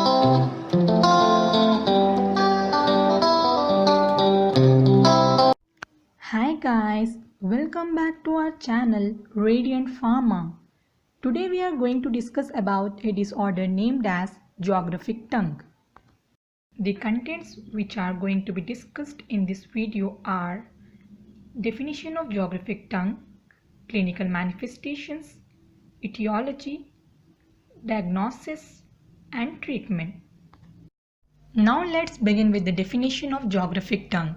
Hi guys, welcome back to our channel Radiant Pharma. Today we are going to discuss about a disorder named as geographic tongue. The contents which are going to be discussed in this video are definition of geographic tongue, clinical manifestations, etiology, diagnosis and treatment. Now let's begin with the definition of geographic tongue.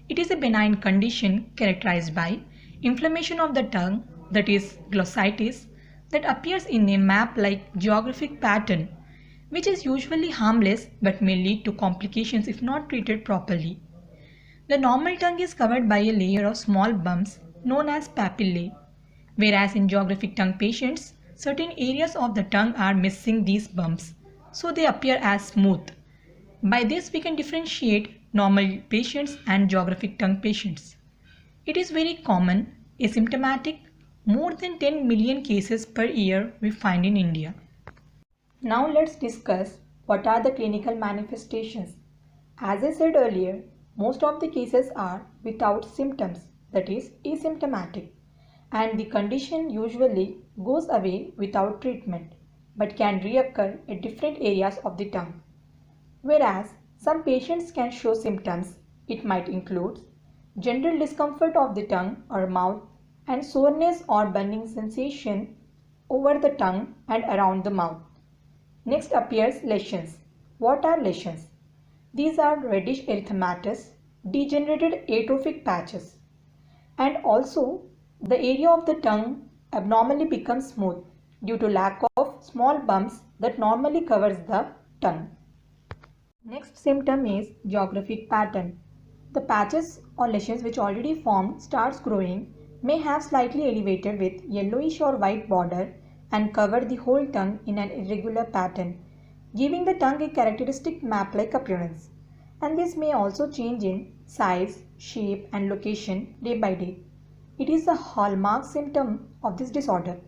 It is a benign condition characterized by inflammation of the tongue, that is glossitis, that appears in a map-like geographic pattern, which is usually harmless but may lead to complications if not treated properly. The normal tongue is covered by a layer of small bumps known as papillae, whereas in geographic tongue patients, certain areas of the tongue are missing these bumps, so they appear as smooth. By this we can differentiate normal patients and geographic tongue patients. It is very common, asymptomatic, more than 10 million cases per year we find in India. Now let's discuss what are the clinical manifestations. As I said earlier, most of the cases are without symptoms, that is asymptomatic, and the condition usually goes away without treatment but can reoccur at different areas of the tongue. Whereas some patients can show symptoms, it might include general discomfort of the tongue or mouth and soreness or burning sensation over the tongue and around the mouth. Next appears lesions. What are lesions? These are reddish erythematous, degenerated atrophic patches. And also the area of the tongue abnormally becomes smooth due to lack of small bumps that normally covers the tongue. Next symptom is geographic pattern. The patches or lesions which already formed starts growing may have slightly elevated with yellowish or white border and cover the whole tongue in an irregular pattern, giving the tongue a characteristic map-like appearance. And this may also change in size, shape and location day by day. It is a hallmark symptom of this disorder.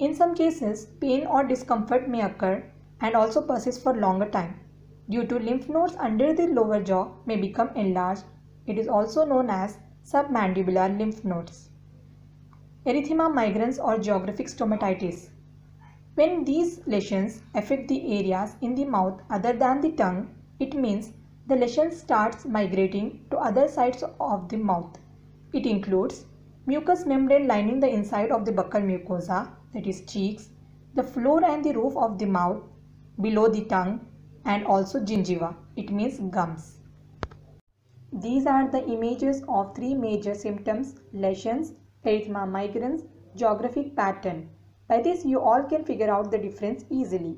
In some cases, pain or discomfort may occur and also persist for longer time. Due to lymph nodes under the lower jaw may become enlarged. It is also known as submandibular lymph nodes. Erythema migrans or geographic stomatitis. When these lesions affect the areas in the mouth other than the tongue, it means the lesion starts migrating to other sides of the mouth. It includes mucous membrane lining the inside of the buccal mucosa, that is cheeks, the floor and the roof of the mouth, below the tongue, and also gingiva, it means gums. These are the images of three major symptoms: lesions, erythema migrans, geographic pattern. By this you all can figure out the difference easily.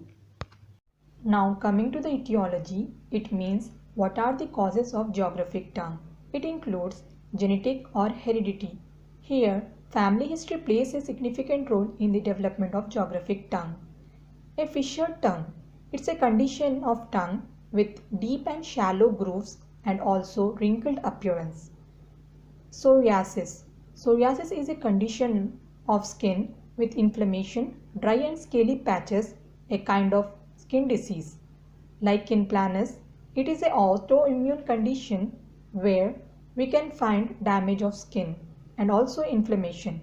Now coming to the etiology, it means what are the causes of geographic tongue. It includes genetic or heredity. Here family history plays a significant role in the development of geographic tongue. A fissured tongue. It's a condition of tongue with deep and shallow grooves and also wrinkled appearance. Psoriasis. Psoriasis is a condition of skin with inflammation, dry and scaly patches, a kind of skin disease. Lichen planus, it is an autoimmune condition where we can find damage of skin and also inflammation.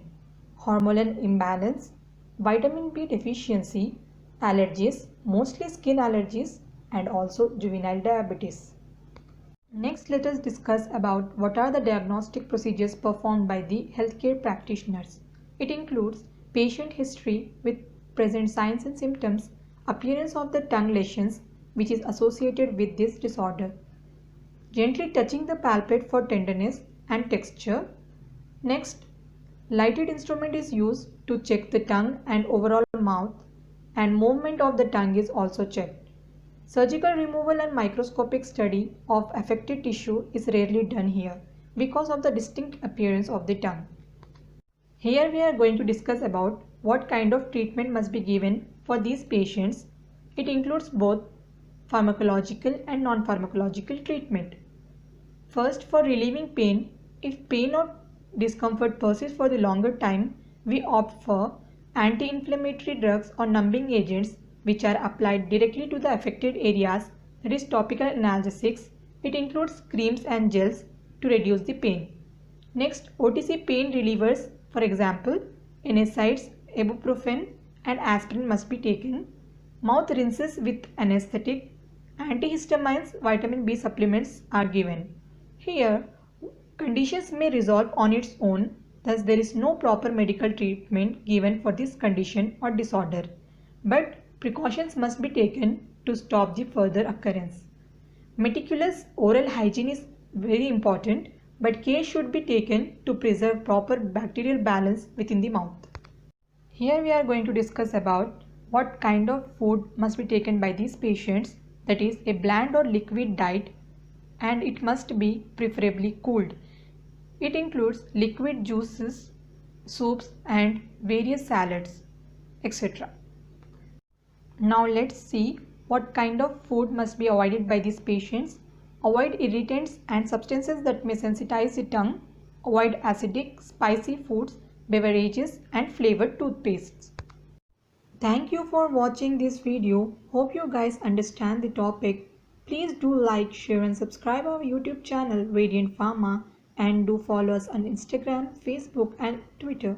Hormonal imbalance, vitamin B deficiency, allergies, mostly skin allergies, and also juvenile diabetes. Next, let us discuss about what are the diagnostic procedures performed by the healthcare practitioners. It includes patient history with present signs and symptoms, appearance of the tongue lesions which is associated with this disorder, gently touching the palpate for tenderness and texture. Next, lighted instrument is used to check the tongue and overall mouth, and movement of the tongue is also checked. Surgical removal and microscopic study of affected tissue is rarely done here because of the distinct appearance of the tongue. Here we are going to discuss about what kind of treatment must be given for these patients. It includes both pharmacological and non-pharmacological treatment. First, for relieving pain, if pain or discomfort persists for the longer time, we opt for anti-inflammatory drugs or numbing agents which are applied directly to the affected areas, that is topical analgesics. It includes creams and gels to reduce the pain. Next, OTC pain relievers, for example, NSAIDs, ibuprofen and aspirin must be taken. Mouth rinses with anesthetic. Antihistamines, vitamin B supplements are given. Here, conditions may resolve on its own, thus there is no proper medical treatment given for this condition or disorder. But precautions must be taken to stop the further occurrence. Meticulous oral hygiene is very important, but care should be taken to preserve proper bacterial balance within the mouth. Here we are going to discuss about what kind of food must be taken by these patients, that is a bland or liquid diet, and it must be preferably cooled. It includes liquid juices, soups and various salads, etc. Now let's see what kind of food must be avoided by these patients. Avoid irritants and substances that may sensitize the tongue. Avoid acidic, spicy foods, beverages and flavored toothpastes. Thank you for watching this video. Hope you guys understand the topic. Please do like, share and subscribe our YouTube channel Radiant Pharma, and do follow us on Instagram, Facebook and Twitter.